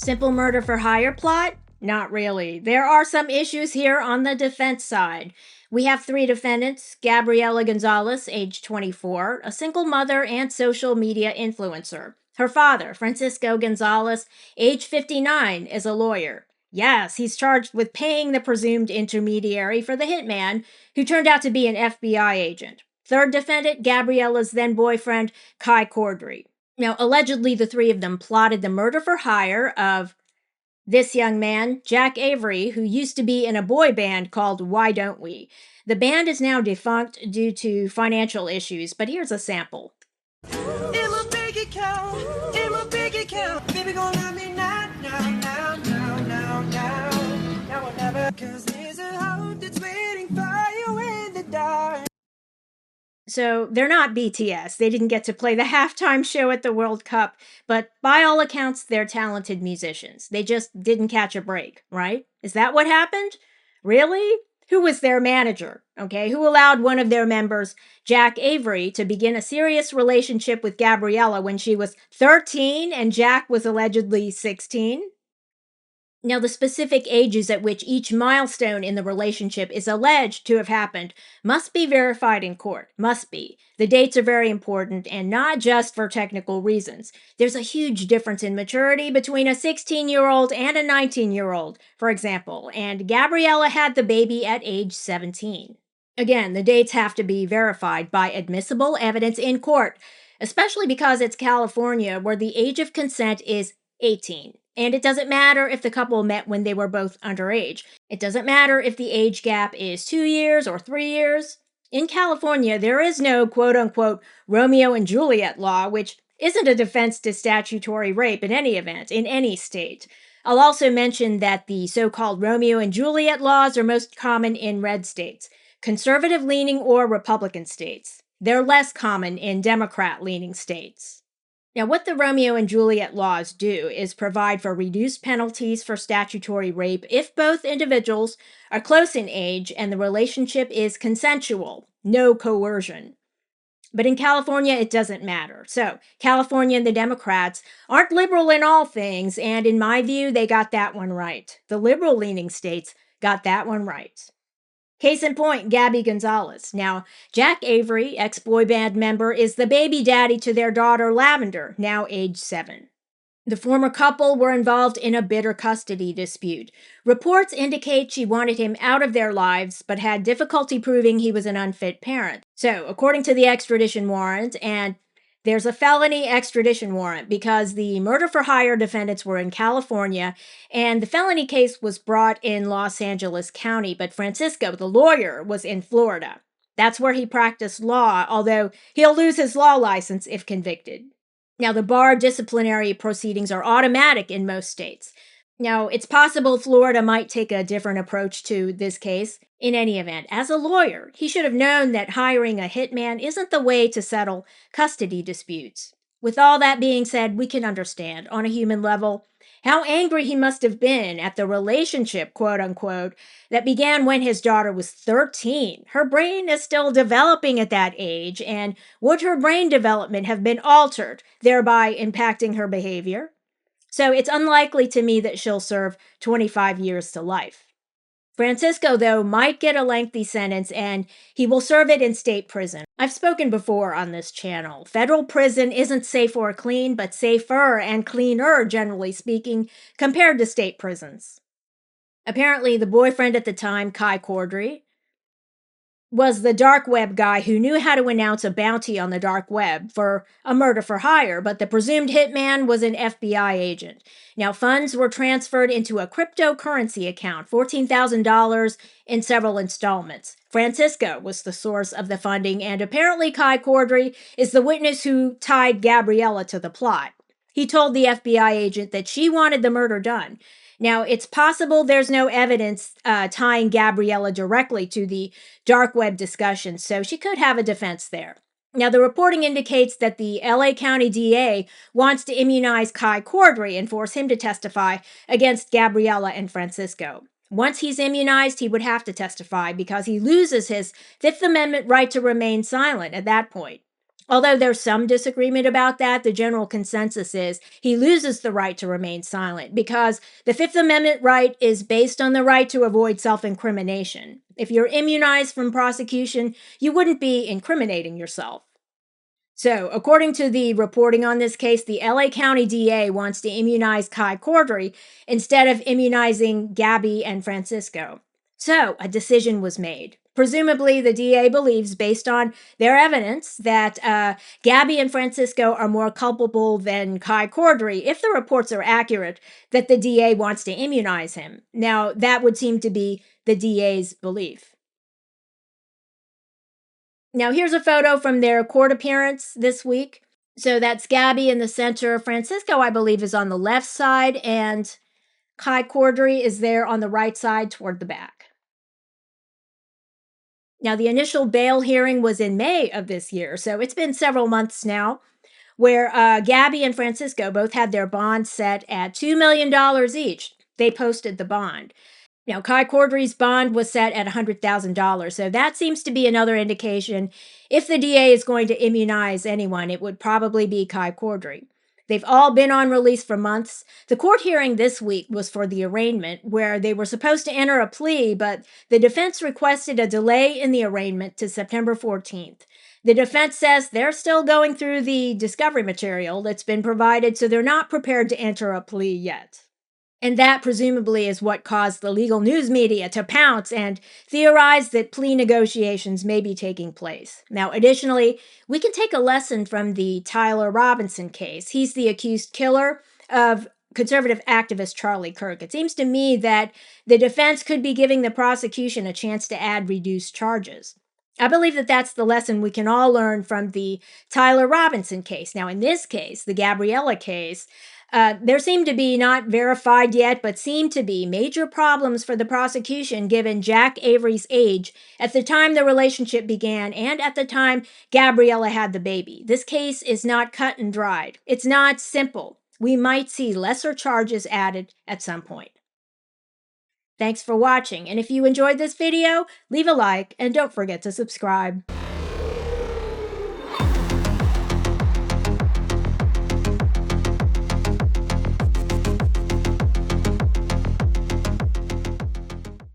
Simple murder for hire plot? Not really. There are some issues here on the defense side. We have three defendants: Gabriela Gonzalez, age 24, a single mother and social media influencer. Her father, Francisco Gonzalez, age 59, is a lawyer. Yes, he's charged with paying the presumed intermediary for the hitman, who turned out to be an FBI agent. Third defendant, Gabriela's then boyfriend, Kai Cordry. Now, allegedly, the three of them plotted the murder for hire of this young man, Jack Avery, who used to be in a boy band called Why Don't We? The band is now defunct due to financial issues, but here's a sample. In my bank account, in my bank account, baby gonna love me now or never, 'cause there's a hope that's waiting for you in the dark. So they're not BTS. They didn't get to play the halftime show at the World Cup, but by all accounts, they're talented musicians. They just didn't catch a break, right? Is that what happened? Really? Who was their manager? Okay, who allowed one of their members, Jack Avery, to begin a serious relationship with Gabriella when she was 13 and Jack was allegedly 16? Now, the specific ages at which each milestone in the relationship is alleged to have happened must be verified in court. Must be. The dates are very important, and not just for technical reasons. There's a huge difference in maturity between a 16-year-old and a 19-year-old, for example, and Gabriella had the baby at age 17. Again, the dates have to be verified by admissible evidence in court, especially because it's California, where the age of consent is 18. And it doesn't matter if the couple met when they were both underage. It doesn't matter if the age gap is 2 years or 3 years. In California, there is no quote-unquote Romeo and Juliet law, which isn't a defense to statutory rape in any event, in any state. I'll also mention that the so-called Romeo and Juliet laws are most common in red states, conservative-leaning or Republican states. They're less common in Democrat-leaning states. Now, what the Romeo and Juliet laws do is provide for reduced penalties for statutory rape if both individuals are close in age and the relationship is consensual, no coercion. But in California, it doesn't matter. So, California and the Democrats aren't liberal in all things, and in my view, they got that one right. The liberal-leaning states got that one right. Case in point, Gabbie Gonzalez. Now, Jack Avery, ex-boy band member, is the baby daddy to their daughter Lavender, now age 7. The former couple were involved in a bitter custody dispute. Reports indicate she wanted him out of their lives, but had difficulty proving he was an unfit parent. So, according to the extradition warrant, and there's a felony extradition warrant because the murder for hire defendants were in California, and the felony case was brought in Los Angeles County, but Francisco, the lawyer, was in Florida. That's where he practiced law, although he'll lose his law license if convicted. Now, the bar disciplinary proceedings are automatic in most states. Now, it's possible Florida might take a different approach to this case. In any event, as a lawyer, he should have known that hiring a hitman isn't the way to settle custody disputes. With all that being said, we can understand, on a human level, how angry he must have been at the relationship, quote unquote, that began when his daughter was 13. Her brain is still developing at that age, and would her brain development have been altered, thereby impacting her behavior? So it's unlikely to me that she'll serve 25 years to life. Francisco, though, might get a lengthy sentence, and he will serve it in state prison. I've spoken before on this channel. Federal prison isn't safe or clean, but safer and cleaner, generally speaking, compared to state prisons. Apparently, the boyfriend at the time, Kai Cordry, was the dark web guy who knew how to announce a bounty on the dark web for a murder for hire, but the presumed hitman was an FBI agent. Now, funds were transferred into a cryptocurrency account, $14,000 in several installments. Francisco was the source of the funding, and apparently Kai Cordry is the witness who tied Gabriella to the plot. He told the FBI agent that she wanted the murder done. Now, it's possible there's no evidence tying Gabriella directly to the dark web discussion, so she could have a defense there. Now, the reporting indicates that the LA County DA wants to immunize Kai Cordry and force him to testify against Gabriella and Francisco. Once he's immunized, he would have to testify because he loses his Fifth Amendment right to remain silent at that point. Although there's some disagreement about that, the general consensus is he loses the right to remain silent because the Fifth Amendment right is based on the right to avoid self incrimination. If you're immunized from prosecution, you wouldn't be incriminating yourself. So, according to the reporting on this case, the LA County DA wants to immunize Kai Cordry instead of immunizing Gabbie and Francisco. So, a decision was made. Presumably, the DA believes, based on their evidence, that Gabbie and Francisco are more culpable than Kai Cordry. If the reports are accurate, that the DA wants to immunize him. Now, that would seem to be the DA's belief. Now, here's a photo from their court appearance this week. So that's Gabbie in the center. Francisco, I believe, is on the left side, and Kai Cordry is there on the right side toward the back. Now, the initial bail hearing was in May of this year, so it's been several months now, where Gabbie and Francisco both had their bonds set at $2 million each. They posted the bond. Now, Kai Cordry's bond was set at $100,000. So that seems to be another indication. If the DA is going to immunize anyone, it would probably be Kai Cordry. They've all been on release for months. The court hearing this week was for the arraignment, where they were supposed to enter a plea, but the defense requested a delay in the arraignment to September 14th. The defense says they're still going through the discovery material that's been provided, so they're not prepared to enter a plea yet. And that presumably is what caused the legal news media to pounce and theorize that plea negotiations may be taking place. Now, additionally, we can take a lesson from the Tyler Robinson case. He's the accused killer of conservative activist Charlie Kirk. It seems to me that the defense could be giving the prosecution a chance to add reduced charges. I believe that that's the lesson we can all learn from the Tyler Robinson case. Now, in this case, the Gabriella case, there seem to be, not verified yet, but seem to be major problems for the prosecution given Jack Avery's age at the time the relationship began and at the time Gabriella had the baby. This case is not cut and dried. It's not simple. We might see lesser charges added at some point. Thanks for watching, and if you enjoyed this video, leave a like and don't forget to subscribe.